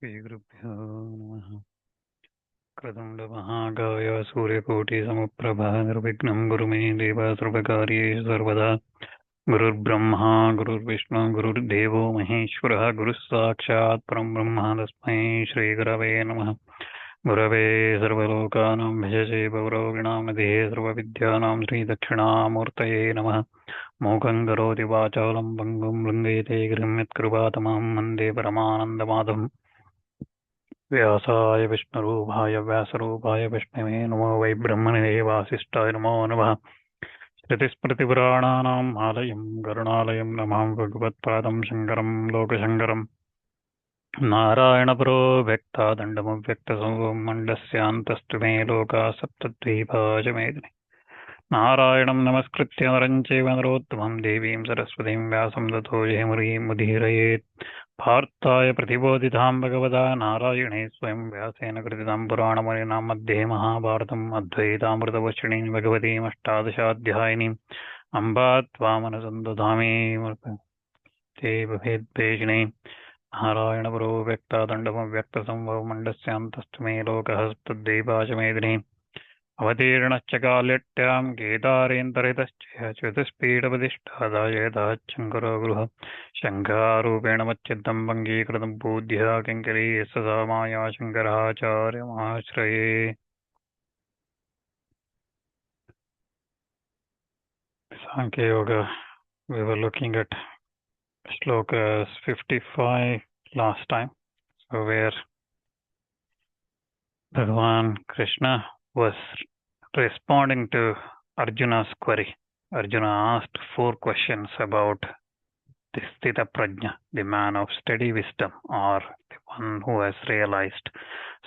श्रीगुरुभ्यो नमः। क्रतुण्डमहाकाय सूर्यकोटिसमप्रभा निर्विघ्नं कुरु मे देव सर्वकार्येषु सर्वदा। गुरुर्ब्रह्मा गुरुर्विष्णु गुरुर्देवो महेश्वरः गुरुः साक्षात् परं ब्रह्म तस्मै श्रीगुरवे नमः। गुरवे सर्वलोकानां भिषजे भवरोगिणां नदिः सर्वविद्यानां श्रीदक्षिणामूर्तये नमः। मूकं करोति वाचालं पङ्गुं लङ्घयते गिरिं यत्कृपातमहं वन्दे परमानन्दमाधवम्। व्यासाय विष्णुरूपाय व्यासरूपाय विष्णवे नमो वै ब्रह्मणे वासिष्ठाय नमो नमः। श्रुतिस्मृतिपुराणानाम् आलयं करुणालयं नमामि भगवत्पादं शङ्करं लोकशङ्करम्। नारायणपरो व्यक्तादण्डमव्यक्तसंभवं मण्डस्यान्तस्तु मे लोकाः सप्तद्वीपाचमेदिनि। नारायणं नमस्कृत्य नरं चैव नरोत्तमं देवीं सरस्वतीं व्यासं ततो जयमुदीरयेत्। पार्थाय प्रतिबोधितां भगवता नारायणे स्वयं व्यासेन कृतितां पुराणमुनिनां मध्ये महाभारतम् अद्वैतामृतवर्षिणीं भगवतीमष्टादशाध्यायिनीम् अम्बा त्वामनसन्दधामि ते भवेद्वेषिणे। नारायणपरो व्यक्तादण्डमव्यक्तसंभवमण्डस्यान्तस्तु मे लोकः सप्तद्वीपाचमेदिनि। अवतीर्णश्च काल्यट्यां गीतारेन्तरितश्च च्युतिस्पीठप्रतिष्ठादायदाच्छङ्करो गृह शङ्कारूपेण मच्चित्तं भङ्गीकृतं पूज्यः किङ्करीयस्य सा माया शङ्कराचार्यमाश्रये। Sankhya Yoga, we were looking at Shloka 55 last time, so where Bhagavan Krishna was responding to Arjuna's query. Arjuna asked 4 questions about the Sthita Prajna, the man of steady wisdom, or the one who has realized.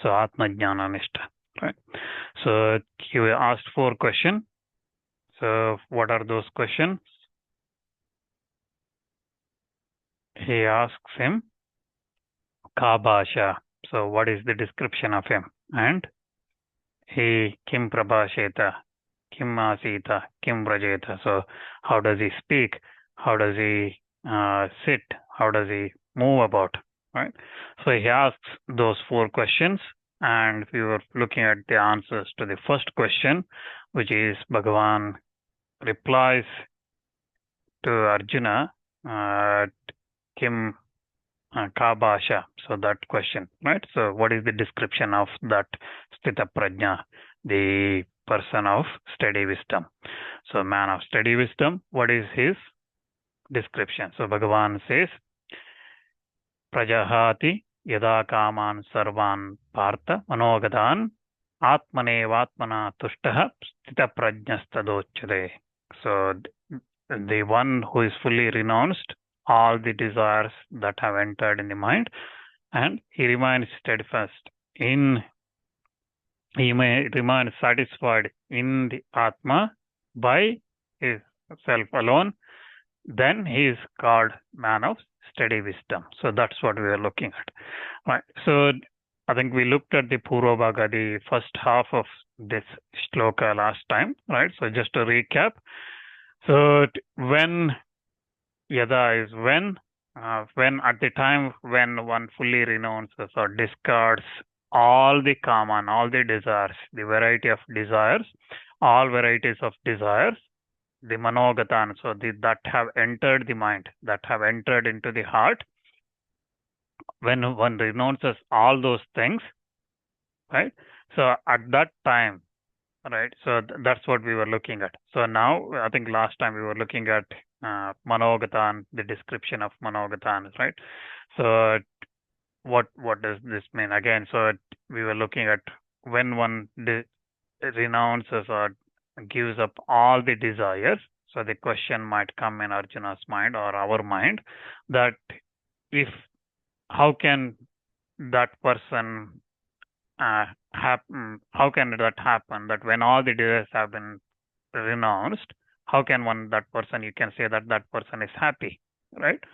So Atma Jnana Nishta. Right? So he asked 4 questions. So what are those questions? He asks him, Ka Bhashya. So what is the description of him? And he Kim Prabhasheta, Kim Asita, Kim Vrajeta. So how does he speak? How does he sit? How does he move about? Right? So he asks those 4 questions, and we were looking at the answers to the first question, which is Bhagavan replies to Arjuna, Kim Ka Bhashya. So that question, right? So what is the description of that Sthita Prajna, the person of steady wisdom? So man of steady wisdom, what is his description? So Bhagavan says, Prajahati yada kaman sarvan partha manogatan atmanevatmana tushtaha sthita prajnastadochyate. So the one who is fully renounced all the desires that have entered in the mind, and he remains steadfast in, he may remain satisfied in the Atma by his self alone, then he is called man of steady wisdom. So that's what we are looking at. Right. So I think we looked at the Purva Bhaga, the first half of this shloka last time, right? So just to recap. So when Yada is when at the time when one fully renounces or discards all the kaman, all the desires, the variety of desires, all varieties of desires, the manogatan, so that have entered the mind, that have entered into the heart. When one renounces all those things, right? So at that time, right? So that's what we were looking at. So now I think last time we were looking at manogatan, the description of manogatan, right? So what does this mean again? So we were looking at when one renounces or gives up all the desires. So the question might come in Arjuna's mind or our mind that how can that person happen? How can that happen? That when all the desires have been renounced, how can that person, you can say that person is happy, right?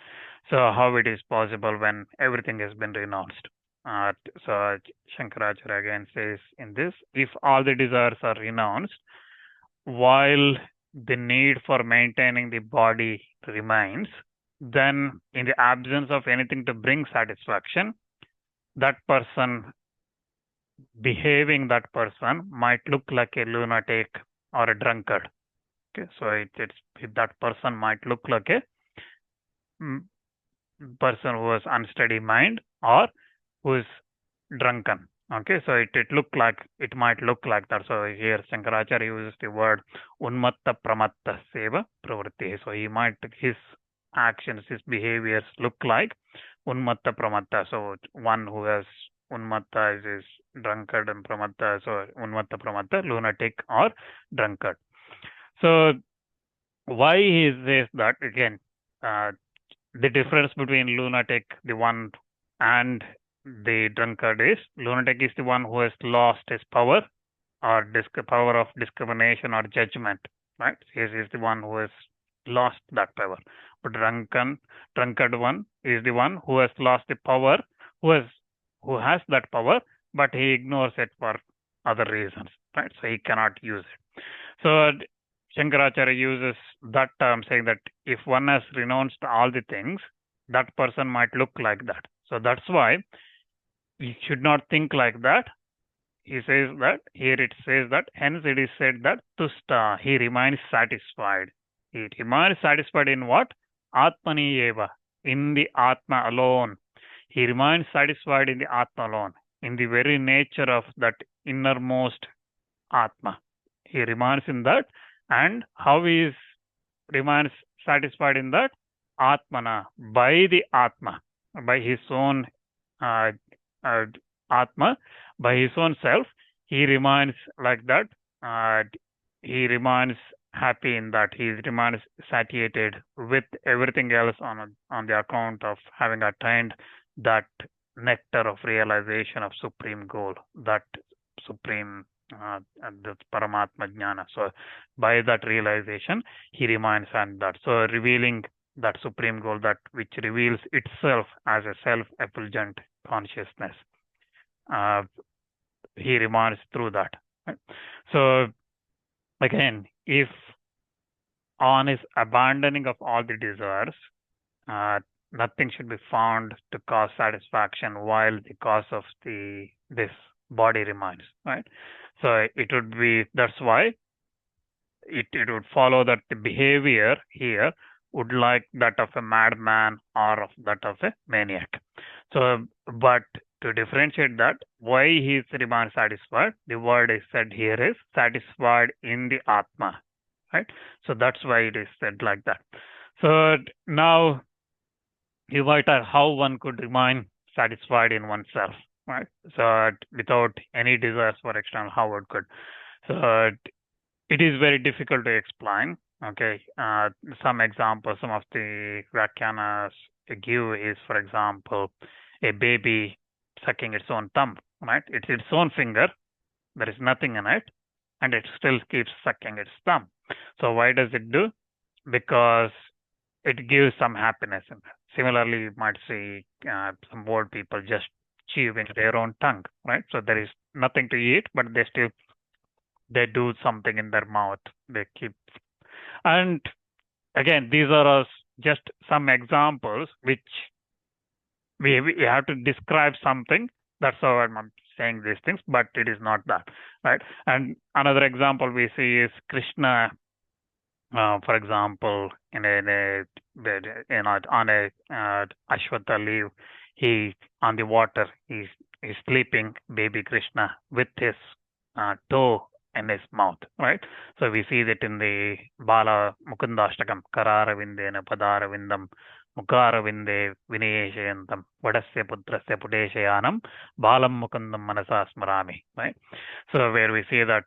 So how it is possible when everything has been renounced? So Shankaracharya again says in this, if all the desires are renounced, while the need for maintaining the body remains, then in the absence of anything to bring satisfaction, that person behaving, that person might look like a lunatic or a drunkard. Okay, so that person might look like a person who has unsteady mind or who is drunken. Okay, so it might look like that. So here Shankaracharya uses the word unmatta pramatta seva pravritti. So his actions, his behaviors look like unmatta pramatta. So one who has unmatta is drunkard, and pramatta, so unmatta pramatta, lunatic or drunkard. So why he says that again? The difference between lunatic, the one, and the drunkard is lunatic is the one who has lost his power or power of discrimination or judgment, right? He is the one who has lost that power. But drunkard one is the one who has lost the power, who has that power, but he ignores it for other reasons, right? So he cannot use it. So Shankaracharya uses that term, saying that if one has renounced all the things, that person might look like that. So that's why you should not think like that. He says that, here it says that, hence it is said that tusta, he remains satisfied. He remains satisfied in what? Atmani eva, in the Atma alone. He remains satisfied in the Atma alone, in the very nature of that innermost Atma. He remains in that. And how he remains satisfied in that? Atmana, by the Atma, by his own Atma, by his own self, he remains like that. He remains happy in that. He remains satiated with everything else on the account of having attained that nectar of realization of supreme goal, that supreme the Paramatma Jnana. So by that realization, he remains on that. So revealing that supreme goal, that which reveals itself as a self-effulgent consciousness. He remains through that. Right? So again, if on his abandoning of all the desires, nothing should be found to cause satisfaction while the cause of this body remains, right? So it would be, that's why it would follow that the behavior here would like that of a madman or of that of a maniac. So, but to differentiate that, why he remains satisfied, the word is said here is satisfied in the Atma, right? So that's why it is said like that. So now you might ask how one could remain satisfied in oneself, right? So without any desires for external, how one could. So it is very difficult to explain. Okay, some examples, some of the Vyakyanas give is, for example, a baby sucking its own thumb, right? It's its own finger, there is nothing in it, and it still keeps sucking its thumb. So why does it do? Because it gives some happiness in it. Similarly, you might see some old people just chewing their own tongue, right? So there is nothing to eat, but they do something in their mouth. They keep, and again, these are just some examples which we have to describe something. That's how I'm saying these things, but it is not that, right? And another example we see is Krishna, for example, on a Ashwata leaf, he on the water, he's sleeping, baby Krishna, with his toe in his mouth, right? So we see that in the Bala Mukundashtakam, Karara Vindena Padara Vindam, Mukara Vinde Vinayeshayantam, Vadasya Putrasya Pudeshayanam, Balam Mukundam Manasa Smarami, right? So where we see that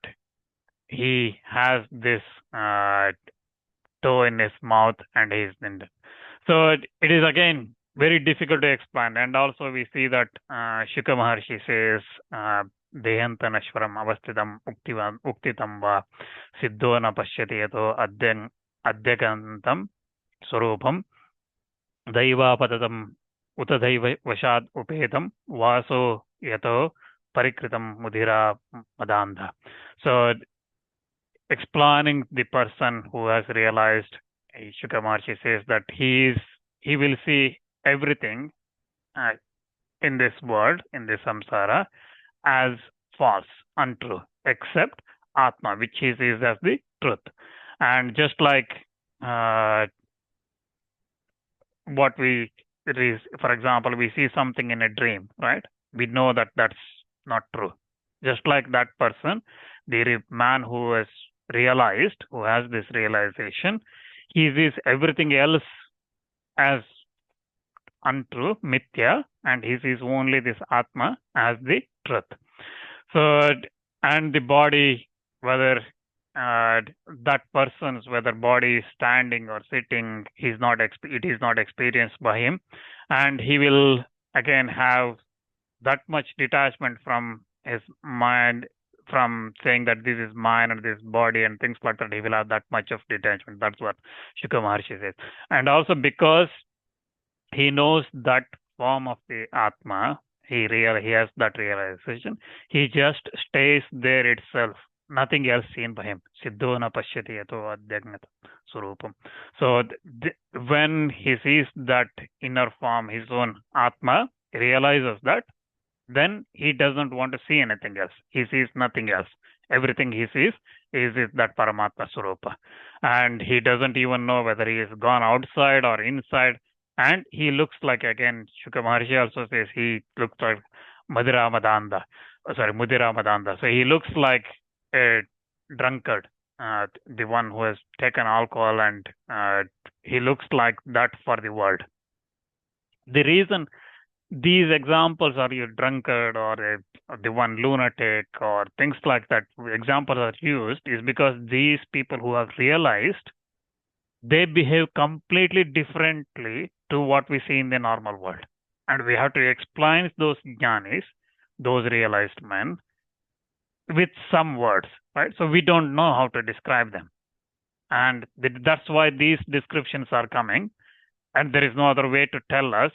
he has this toe in his mouth and he's in it. So it is again very difficult to explain. And also we see that Shuka Maharshi says, Dehantanashwaram avasthitam uktitam va siddho na pashyati yato adyakantam swarupam daivapadatam utadaiva vashad upetam vaso yato parikritam mudhira madandha. So explaining the person who has realized, Shuka Maharshi says that he will see everything in this world, in this samsara, as false, untrue, except Atma, which he sees as the truth. And just like uh, what we for example, we see something in a dream, right? We know that that's not true. Just like that person, the man who has realized, who has this realization, he sees everything else as untrue, mithya, and he sees only this Atma as the truth. So, and the body, whether that person's, whether body is standing or sitting, it is not experienced by him, and he will again have that much detachment from his mind, from saying that this is mine and this body and things like that. He will have that much of detachment. That's what Shuka Maharshi says. And also because he knows that form of the Atma, he has that realization. He just stays there itself. Nothing else seen by him. Siddho na pashyati yato adhyagnata surupam. So when he sees that inner form, his own Atma, he realizes that, then he doesn't want to see anything else. He sees nothing else. Everything he sees is that Paramatma Surupa. And he doesn't even know whether he has gone outside or inside. And he looks like, again, Shuka Maharshi also says he looks like Mudira Madanda. So he looks like a drunkard, the one who has taken alcohol, and he looks like that for the world. The reason these examples are you drunkard or the one lunatic or things like that, examples are used is because these people who have realized, they behave completely differently to what we see in the normal world. And we have to explain those jnanis, those realized men, with some words, right? So we don't know how to describe them. And that's why these descriptions are coming. And there is no other way to tell us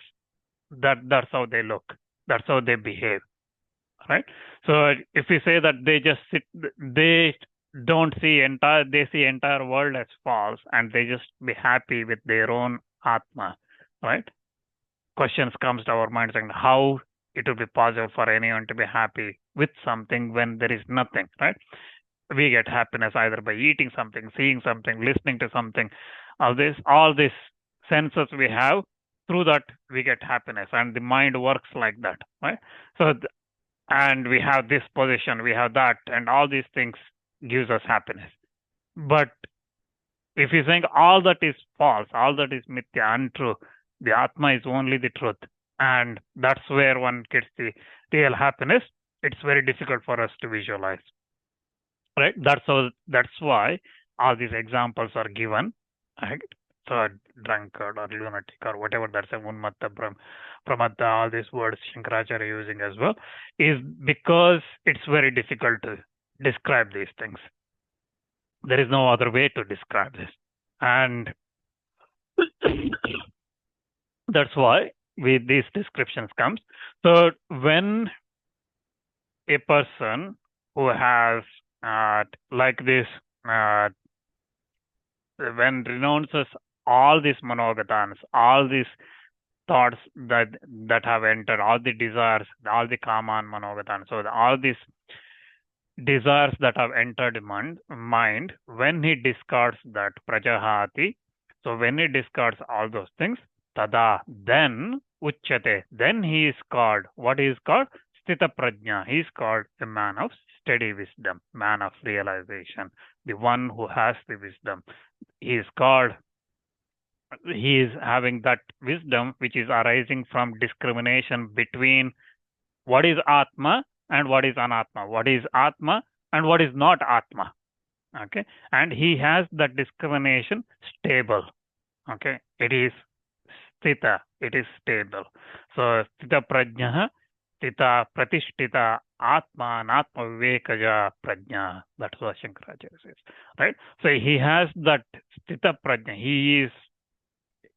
that that's how they look, that's how they behave, right? So if we say that they just sit, they don't see they see entire world as false, and they just be happy with their own Atma, right? Questions comes to our mind saying how it would be possible for anyone to be happy with something when there is nothing, right? We get happiness either by eating something, seeing something, listening to something. All these senses we have, through that we get happiness, and the mind works like that, right? So and we have this position, we have that, and all these things gives us happiness. But if you think all that is false, all that is mithya, untrue, the Atma is only the truth, and that's where one gets the real happiness, it's very difficult for us to visualize, right? That's why all these examples are given, right? So drunkard or lunatic or whatever, that's a unmatta, pramatta, all these words Shankaracharya using as well, is because it's very difficult to describe these things. There is no other way to describe this. And that's why these descriptions comes. So when a person who has like this, when renounces all these monogatans, all these thoughts that have entered, all the desires, all the kama and monogatans, so all these desires that have entered mind, when he discards that prajahati, so when he discards all those things, tada, then uchyate, then he is called, what he is called? Sthita prajna. He is called a man of steady wisdom, man of realization, the one who has the wisdom. He is called, he is having that wisdom which is arising from discrimination between what is Atma and what is Anatma, what is Atma and what is not Atma. Okay, and he has that discrimination stable. Okay, it is sthita, it is stable. So sthita prajna, sthita pratishtita atma anatma vivekaja prajna. That's what Shankaracharya says, right? So he has that sthita prajna.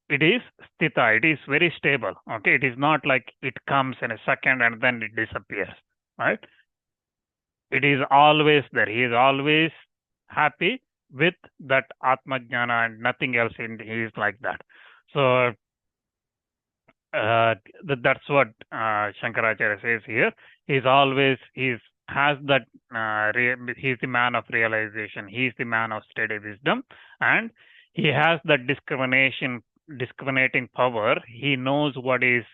It is sthita, it is very stable. Okay, it is not like it comes in a second and then it disappears, right? It is always there. He is always happy with that Atma Jnana and nothing else. He is like that. So That's what Shankaracharya says here. He's has that he's the man of realization. He's the man of steady wisdom, and he has that discriminating power. He knows what is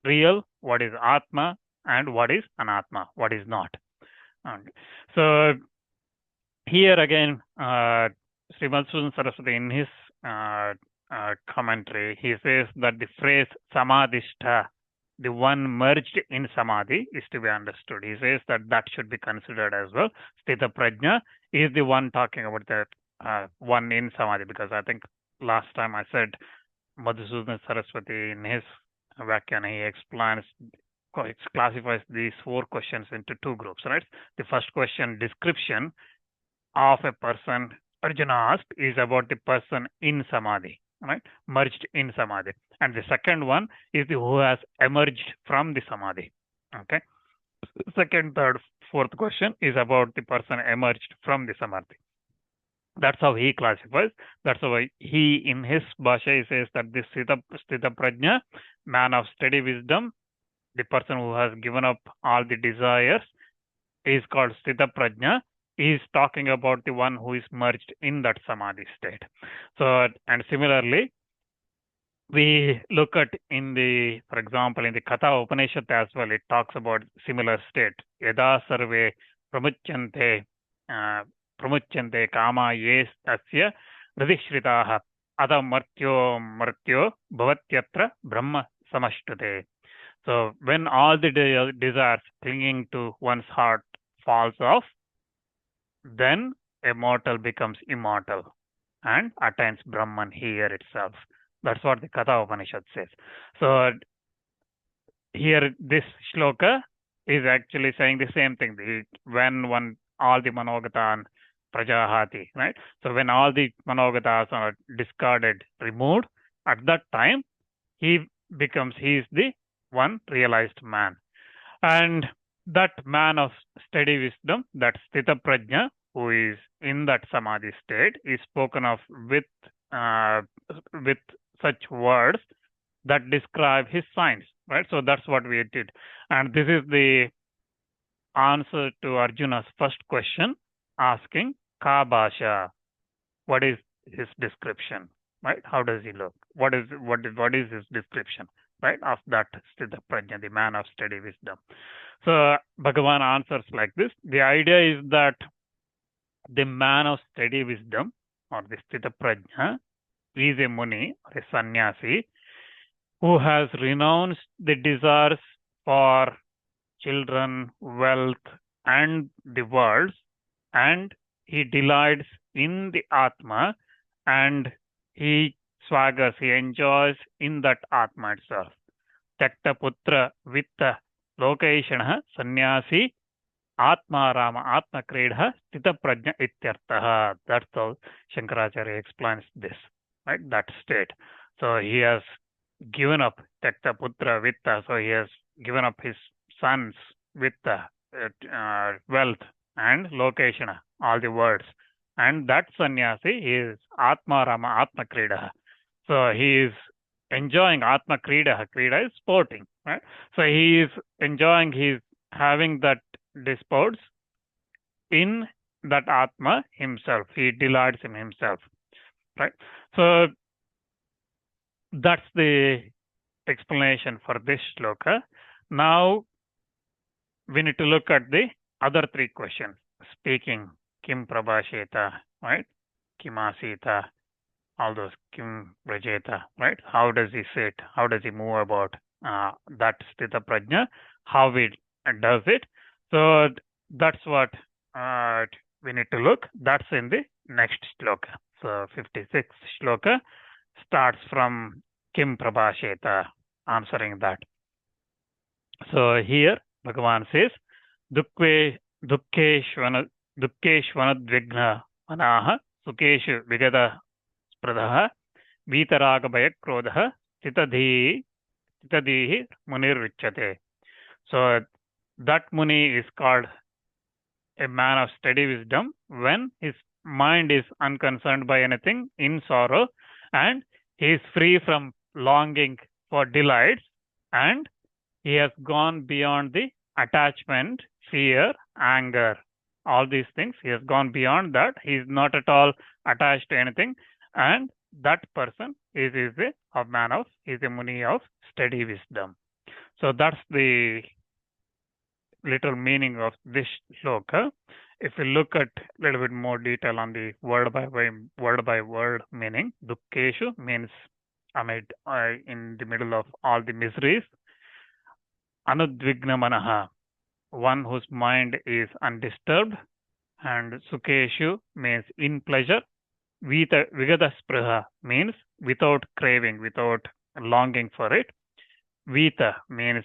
real, what is Atma, and what is Anatma, what is not. Okay. So here again, Sri Madhusudan Saraswati in his commentary, he says that the phrase samadhishta, the one merged in samadhi, is to be understood. He says that that should be considered as well. Sthita prajna is the one talking about that one in samadhi, because I think last time I said Madhusudan Saraswati in his Vyakhyan, he classifies these 4 questions into 2 groups, right? The first question, description of a person Arjuna asked, is about the person in samadhi, right? Merged in samadhi. And the second one is who has emerged from the samadhi. Okay. Second, third, fourth question is about the person emerged from the samadhi. That's how he classifies. That's how he, in his Bhashya, he says that this Sthita Prajna, man of steady wisdom, the person who has given up all the desires, is called Sthita Prajna. He is talking about the one who is merged in that samadhi state. So, and similarly, we look at for example, in the Katha Upanishad as well, it talks about similar state. Yada sarve pramuchyante kama yes asya hridishritaha ada martyo bhavatyatra brahma samashtute. So when all the desires clinging to one's heart falls off, then a mortal becomes immortal and attains Brahman here itself. That's what the Katha Upanishad says. So here this shloka is actually saying the same thing. When all the Manogatan Prajahati, right? So when all the Manogatas are discarded, removed, at that time he is the one realized man. And that man of steady wisdom, that Sthita Prajna, who is in that samadhi state, is spoken of with such words that describe his signs, right? So that's what we did. And this is the answer to Arjuna's first question, asking Ka Bhashya, what is his description, right? How does he look? What is his description, right, of that Sthita Prajna, the man of steady wisdom? So Bhagavan answers like this. The idea is that the man of steady wisdom, or the Sthita Prajna, is a Muni or a sannyasi who has renounced the desires for children, wealth, and the world, and he delights in the Atma, and he swaggers, he enjoys in that Atma itself. Takta putra vitta lokaishana sannyasi Atma Rama Atma Kredha Sthita Prajna Ityartaha. That's how Shankaracharya explains this, right? That state. So he has given up Takta Putra Vitta. So he has given up his sons Vitta, wealth, and Lokeshana, all the words. And that sannyasi is Atma Rama Atma Kredha. So he is enjoying Atma Krida. Krida is sporting, right? So he is enjoying, he's having that sports in that Atma himself. He delights in himself, right? So that's the explanation for this shloka. Now we need to look at the other 3 questions. Speaking, Kim Prabhasheta, right? Kim Asita, all those Kim Vrajeta, right? How does he sit? How does he move about that Sthita Prajna? How he does it? So that's what we need to look. That's in the next shloka. So 56th shloka starts from Kim Prabhasheta, answering that. So here Bhagavan says, Dukkeshvana dvigna manaha sukeshu vigada spradaha vitaraga bhaya krodha titadhi munir vichyate. So that Muni is called a man of steady wisdom when his mind is unconcerned by anything in sorrow, and he is free from longing for delights and he has gone beyond the attachment, fear, anger, all these things. He has gone beyond that. He is not at all attached to anything, and that person is a man of, is a Muni of steady wisdom. So that's the little meaning of this shloka. If we look at a little bit more detail on the word by word meaning, dukkeshu means in the middle of all the miseries. Anudvigna manaha, one whose mind is undisturbed, and sukeshu means in pleasure. Vigada spriha means without craving, without longing for it. Vita means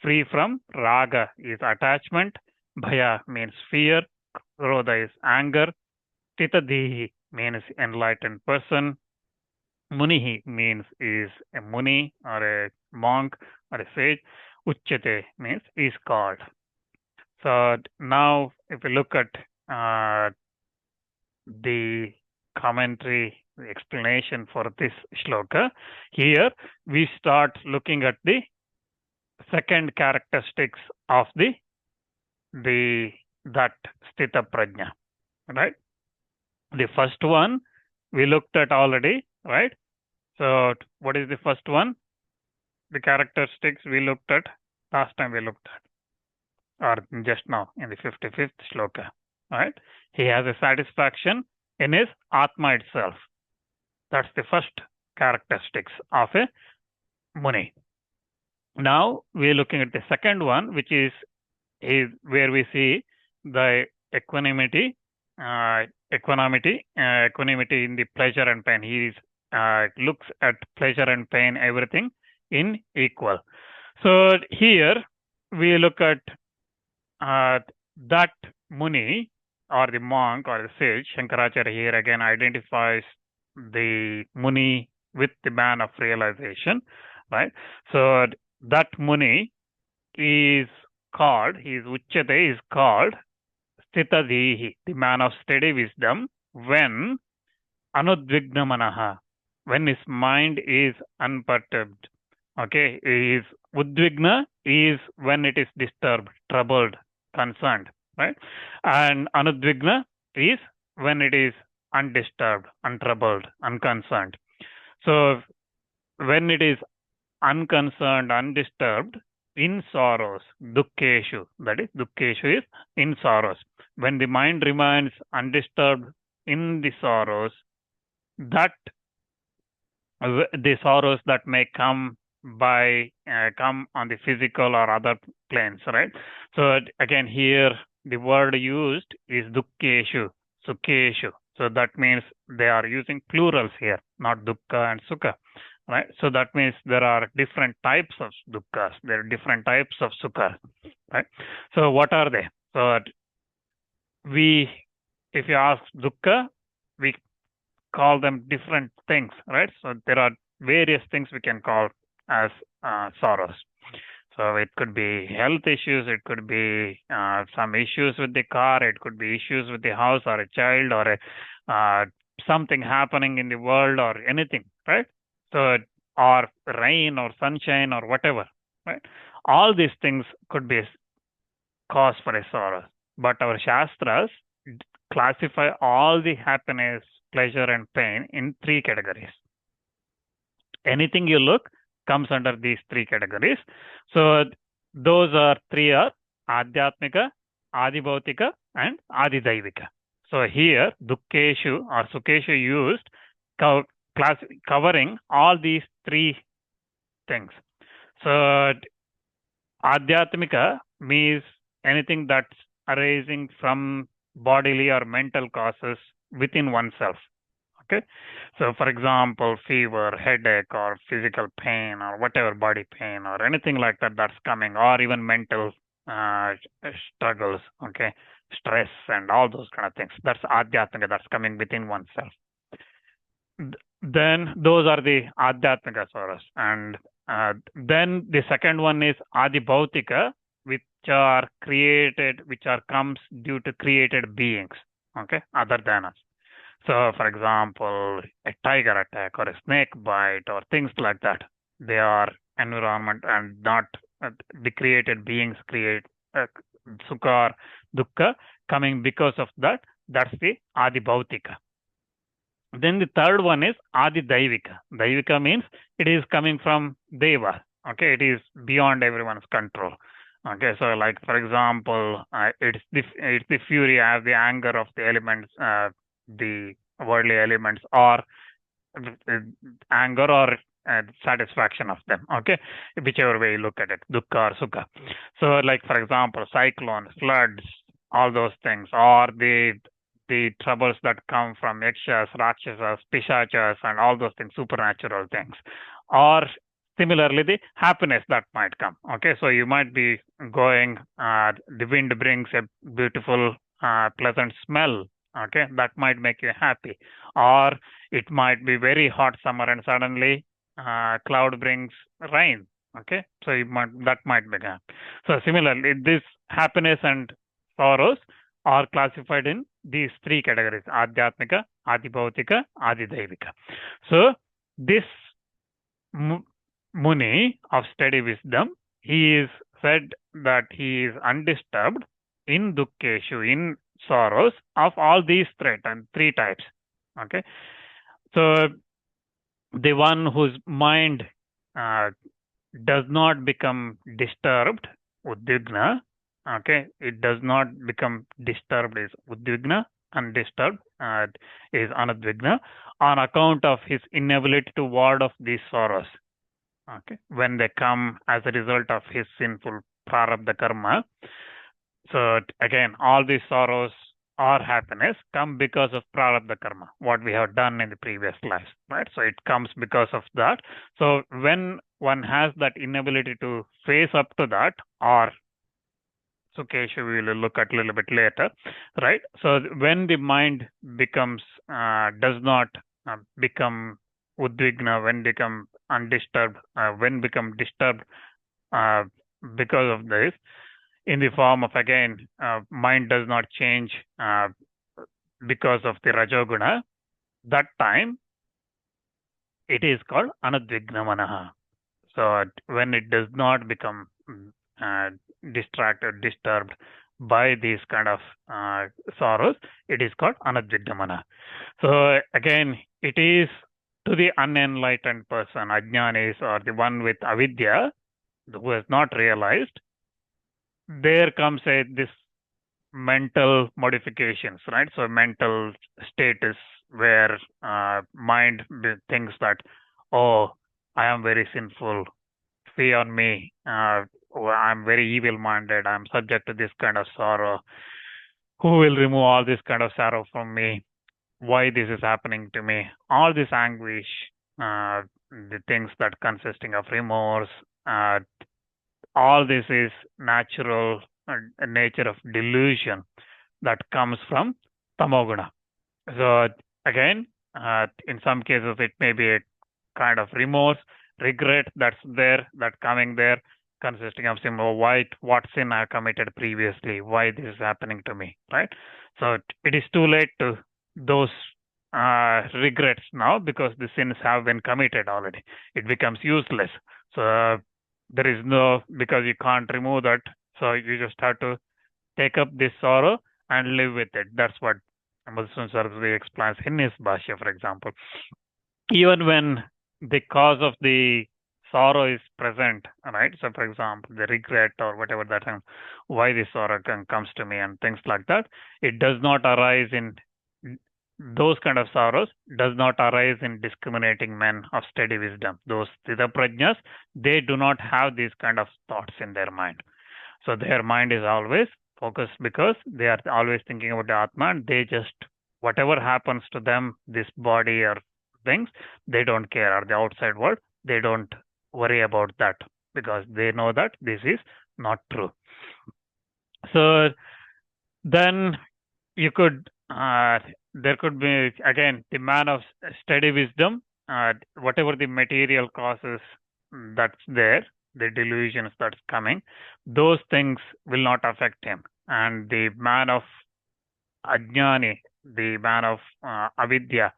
free from. Raga is attachment. Bhaya means fear. Krodha is anger. Titadihi means enlightened person. Munihi means is a muni or a monk or a sage. Uchyate means is called. So now if we look at the commentary, the explanation for this shloka, here we start looking at the second characteristics of that sthita prajna, right? The first one we looked at already, right? So what is the first one? The characteristics we looked at last time we looked at, or just now in the 55th shloka, right? He has a satisfaction in his Atma itself. That's the first characteristics of a Muni. Now we are looking at the second one, which is where we see the equanimity in the pleasure and pain. He looks at pleasure and pain, everything in equal. So here we look at that Muni or the monk or the sage. Shankaracharya here again identifies the Muni with the man of realization, right? So that Muni is called, Uchyate is called Sthitadihi, the man of steady wisdom, when Anudvigna manaha, when his mind is unperturbed. Okay, is Udvigna is when it is disturbed, troubled, concerned, right? And Anudvigna is when it is undisturbed, untroubled, unconcerned. So when it is unconcerned, undisturbed, in sorrows, dukkeshu, that is, dukkeshu is in sorrows. When the mind remains undisturbed in the sorrows, that the sorrows that may come on the physical or other planes, right? So again, here the word used is dukkeshu, sukheshu. So that means they are using plurals here, not dukkha and sukha, right? So that means there are different types of dukkha's, there are different types of sukhas, right? So what are they? So if you ask dukkha, we call them different things, right? So there are various things we can call as sorrows. So it could be health issues, it could be some issues with the car, it could be issues with the house or a child or something happening in the world or anything, right? So, or rain or sunshine or whatever, right? All these things could be cause for a sorrow. But our Shastras classify all the happiness, pleasure and pain in three categories. Anything you look comes under these three categories. So those three are Adhyatmika, Adibhautika and Adidaivika. So here Dukkeshu or Sukheshu used covering all these three things. So Adhyatmika means anything that's arising from bodily or mental causes within oneself. Okay, so for example, fever, headache, or physical pain, or whatever, body pain, or anything like that that's coming, or even mental struggles, okay, stress, and all those kind of things. That's Adhyatmika, that's coming within oneself. Then those are the Adhyatmika sorrows. And then the second one is Adibhautika, which are comes due to created beings, okay, other than us. So, for example, a tiger attack or a snake bite or things like that, they are environment and not the created beings create sukha or dukkha coming because of that. That's the adi bhautika. Then the third one is adi daivika. Daivika means it is coming from deva. Okay, it is beyond everyone's control. Okay, so like for example, it's the fury, the anger of the elements, the worldly elements, or uh, anger or satisfaction of them. Okay, whichever way you look at it, dukkha or sukha. So, like for example, cyclones, floods, all those things, or the troubles that come from yakshas, rakshasas, pishachas, and all those things, supernatural things, or similarly the happiness that might come. Okay, so you might be going, the wind brings a beautiful, pleasant smell. Okay, that might make you happy, or it might be very hot summer and suddenly cloud brings rain. Okay, so that might be happy. So similarly, this happiness and sorrows are classified in these three categories: adhyatmika, adibhautika, adidaivika. So this Muni of steady wisdom, he is said that he is undisturbed in dukkeshu, in sorrows of all these three types. Okay, so the one whose mind does not become disturbed, udvigna. Okay, it does not become disturbed is udvigna, undisturbed is anudvigna, on account of his inability to ward off these sorrows. Okay, when they come as a result of his sinful prarabdha karma. So again, all these sorrows or happiness come because of prarabdha karma, what we have done in the previous lives, right? So it comes because of that. So when one has that inability to face up to that, or Sukeshu we will look at a little bit later, right? So when the mind becomes does not become udvigna, when become undisturbed, when become disturbed because of this, in the form of again, mind does not change because of the rajoguna, that time it is called anudvigna manaha. So when it does not become distracted, disturbed by these kind of sorrows, it is called anudvigna manaha. So again, it is to the unenlightened person, ajnanis, or the one with avidya, who has not realized, there comes this mental modifications, right? So mental status where mind thinks that, oh, I am very sinful, fee on me, I'm very evil-minded, I'm subject to this kind of sorrow. Who will remove all this kind of sorrow from me? Why this is happening to me? All this anguish, the things that consisting of remorse, all this is natural nature of delusion that comes from tamoguna. So again, in some cases it may be a kind of remorse, regret that's there, that coming there, consisting of what sin I committed previously, why this is happening to me, right? So it is too late to those regrets now, because the sins have been committed already. It becomes useless. So there is no, because you can't remove that, so you just have to take up this sorrow and live with it. That's what Madhusudan Saraswati explains in his Bhashya, for example. Even when the cause of the sorrow is present, right? So, for example, the regret or whatever that, why this sorrow comes to me and things like that, it does not arise in those kind of sorrows, does not arise in discriminating men of steady wisdom. Those Sthidaprajnas, they do not have these kind of thoughts in their mind. So their mind is always focused because they are always thinking about the Atma, and they just, whatever happens to them, this body or things, they don't care, or the outside world, they don't worry about that, because they know that this is not true. So then you could, there could be again the man of steady wisdom, whatever the material causes that's there, the delusions that's coming, those things will not affect him. And the man of ajnani, the man of avidya,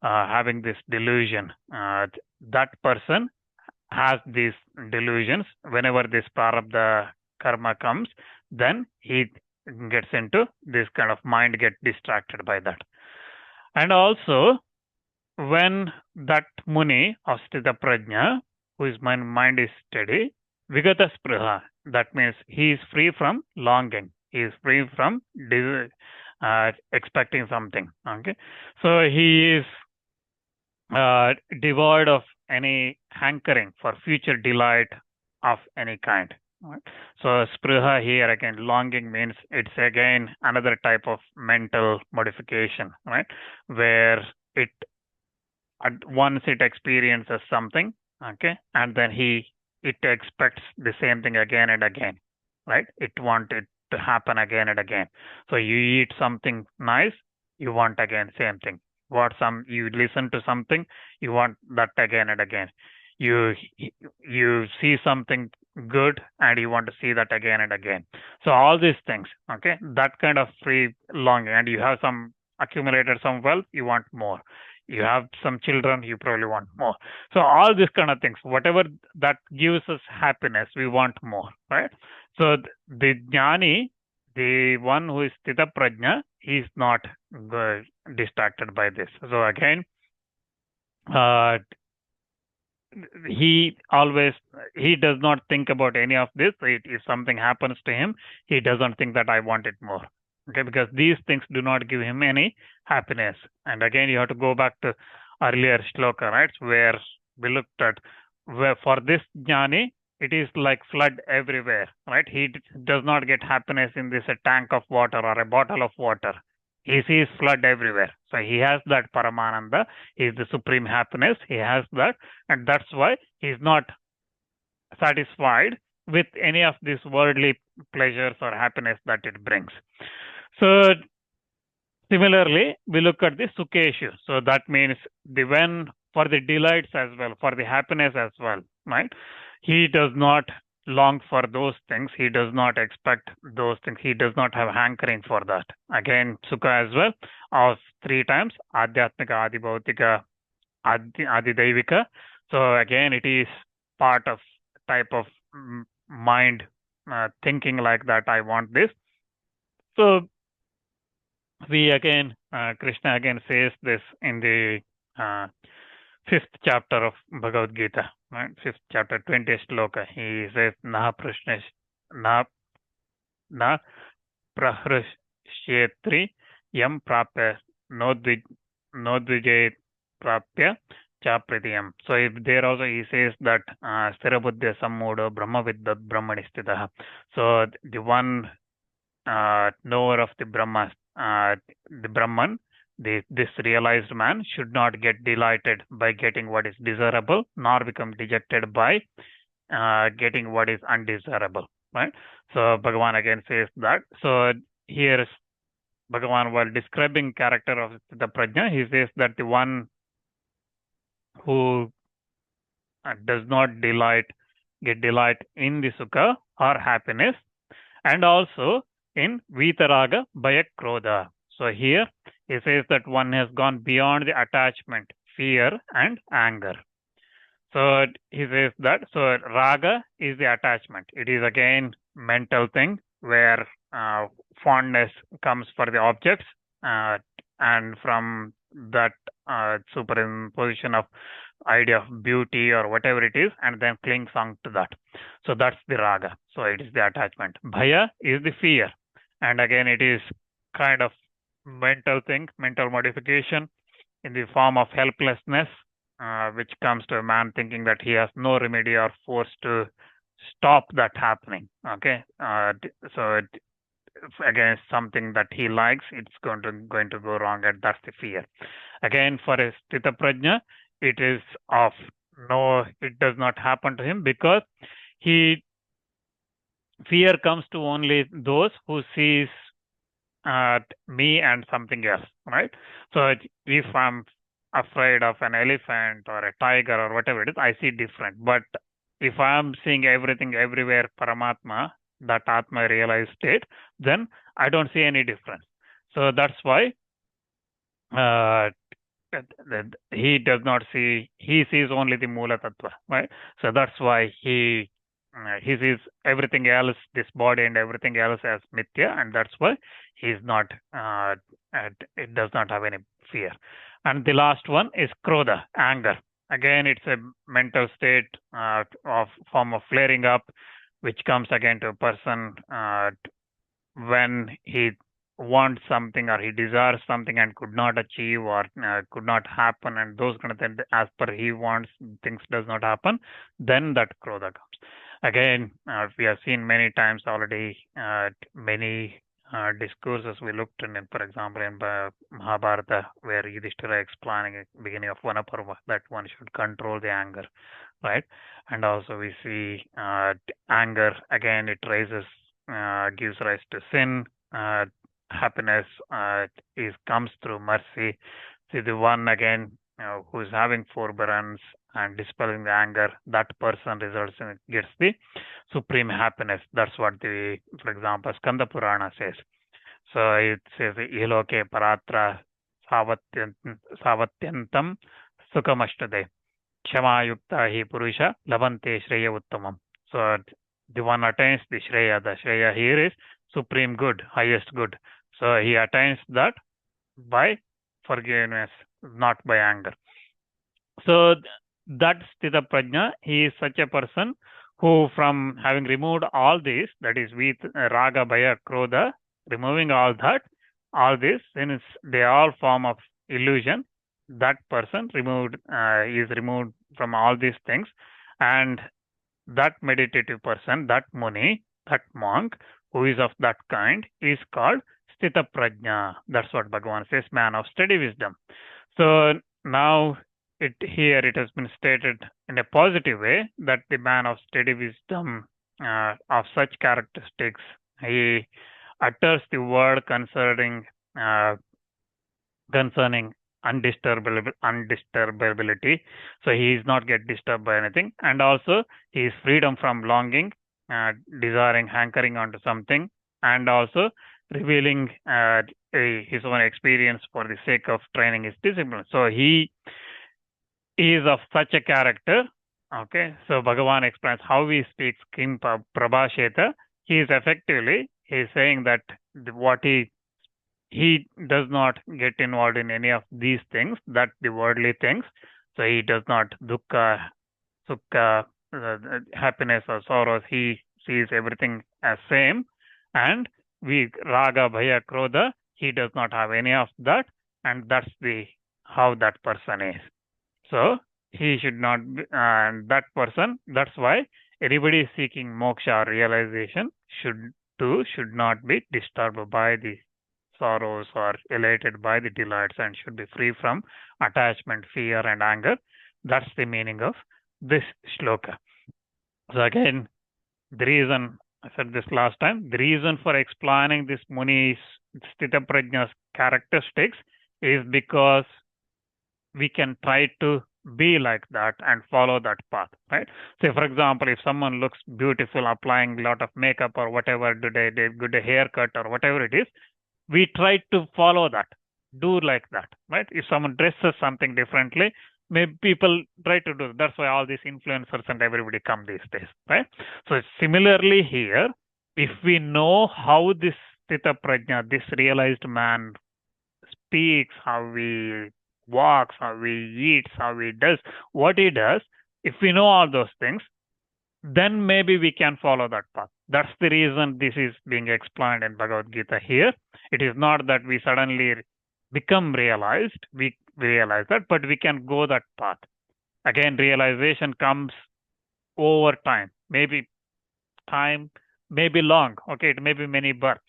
having this delusion, that person has these delusions, whenever this prarabdha karma comes, then he gets into this kind of mind, get distracted by that. And also, when that Muni of Sthita Prajna, whose mind is steady, Vigata Spriha, that means he is free from longing, he is free from expecting something. Okay, so he is devoid of any hankering for future delight of any kind. Right? So spriha here again, longing means it's again another type of mental modification, right? Where it once it experiences something, okay, and then it expects the same thing again and again, right? It wants it to happen again and again. So you eat something nice, you want again same thing. You listen to something, you want that again and again. You see something good and you want to see that again and again. So all these things, okay, that kind of free longing, and you have some accumulated some wealth, you want more. You have some children, you probably want more. So all these kind of things, whatever that gives us happiness, we want more, right? So the jnani, the one who is sthita prajna, he is not distracted by this. So again, he does not think about any of this. If something happens to him, he doesn't think that I want it more. Okay, because these things do not give him any happiness. And again, you have to go back to earlier shloka, right, where we looked at where for this jnani, it is like flood everywhere, right? He does not get happiness in this a tank of water or a bottle of water. He sees flood everywhere. So he has that Paramananda. He is the supreme happiness. He has that. And that's why he is not satisfied with any of these worldly pleasures or happiness that it brings. So similarly, we look at the Sukeshu. So that means for the delights as well, for the happiness as well, right? He does not long for those things. He does not expect those things. He does not have hankering for that. Again, Sukha as well, of 3 times, Adhyatmika, Adibhautika, Adidaivika. So again, it is part of type of mind thinking like that, I want this. So we again, Krishna again says this in the 5th chapter of Bhagavad Gita, right? 5th chapter, 20th shloka. He says, na prahrushyetri yam prapya nodvijay prapya cha pratiyam. So if there also he says that sthirabuddhya sammudo brahmaviddat brahmani sthitah. So the one knower of the Brahma, the Brahman, this realized man should not get delighted by getting what is desirable, nor become dejected by getting what is undesirable, right? So Bhagavan again says that. So here is Bhagavan, while describing character of the Prajna, he says that the one who does not get delight in the sukha or happiness, and also in vitaraga bhaya krodha. So here he says that one has gone beyond the attachment, fear and anger. So he says that, so raga is the attachment. It is again mental thing where fondness comes for the objects, and from that superimposition of idea of beauty or whatever it is, and then clings on to that. So that's the raga. So it is the attachment. Bhaya is the fear, and again it is kind of mental thing, mental modification in the form of helplessness, which comes to a man thinking that he has no remedy or force to stop that happening. Okay, so against something that he likes, it's going to go wrong, and that's the fear. Again, for a sthita prajna, it is of no, it does not happen to him, because fear comes to only those who sees me and something else, right? So if I'm afraid of an elephant or a tiger or whatever it is, I see different. But if I'm seeing everything everywhere Paramatma, that Atma realized state, then I don't see any difference. So that's why he does not see, he sees only the Mula Tattva, right? So that's why he sees everything else, this body and everything else as Mithya, and that's why he's not, it does not have any fear. And the last one is Krodha, anger. Again, it's a mental state of form of flaring up, which comes again to a person when he wants something or he desires something and could not achieve or could not happen, and those kind of things, as per he wants, things does not happen, then that Krodha comes. Again, we have seen many times already, many discourses we looked in, for example, in Mahabharata, where Yudhishthira explaining at the beginning of Vanaparva that one should control the anger, right? And also we see anger, again, it raises, gives rise to sin. Happiness comes through mercy. See, the one again who is having forbearance and dispelling the anger, that person results in, gets the supreme happiness. That's what the, for example, Skanda Purana says. So it says, Iloke Paratra Savatyantam Sukhamashtade Kshama Yukta Hi Purusha Labante Shreya Uttamam. So the one attains the Shreya. The Shreya here is supreme good, highest good. So he attains that by forgiveness, not by anger. So that Sthita Prajna, he is such a person who, from having removed all these, that is with Raga, Bhaya, Krodha, removing all that, all this, since they all form of illusion, that person is removed from all these things, and that meditative person, that Muni, that monk, who is of that kind, is called Sthita Prajna. That's what Bhagavan says, man of steady wisdom. So now here it has been stated in a positive way that the man of steady wisdom, of such characteristics, he utters the word concerning undisturbability. So he is not get disturbed by anything, and also he is freedom from longing, desiring, hankering onto something, and also revealing his own experience for the sake of training his discipline. So he is of such a character. Okay, so Bhagavan explains how he speaks Kim Prabhasheta. He is effectively, he is saying that what he does not get involved in any of these things, that the worldly things. So he does not dukkha, sukha, happiness or sorrows. He sees everything as same, and raga, bhaya, krodha, he does not have any of that, and that's the how that person is. So he should not be, that person, that's why anybody seeking moksha or realization should not be disturbed by the sorrows or elated by the delights, and should be free from attachment, fear, and anger. That's the meaning of this shloka. So again, the reason, I said this last time, the reason for explaining this Muni's Sthita Prajna's characteristics is because we can try to be like that and follow that path, right? Say, for example, if someone looks beautiful, applying a lot of makeup or whatever, did a good haircut or whatever it is, we try to follow that, do like that, right? If someone dresses something differently, maybe people try to do. That's why all these influencers and everybody come these days, right? So similarly here, if we know how this Sthita Prajna, this realized man speaks, how he walks, how he eats, how he does, what he does, if we know all those things, then maybe we can follow that path. That's the reason this is being explained in Bhagavad Gita here. It is not that we suddenly become realized, we realize that, but we can go that path. Again, realization comes over time. Maybe time may be long, okay, it may be many births,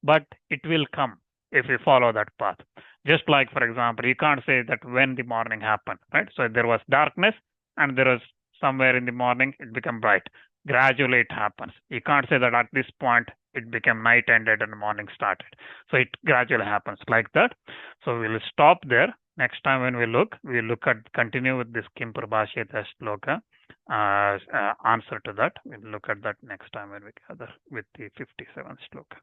but it will come if we follow that path. Just like, for example, you can't say that when the morning happened, right? So there was darkness and there was somewhere in the morning it became bright. Gradually it happens. You can't say that at this point it became night ended and the morning started. So it gradually happens like that. So we'll stop there. Next time when we'll continue with this Kim Prabhasheta Shloka, answer to that. We'll look at that next time when we gather with the 57th Shloka.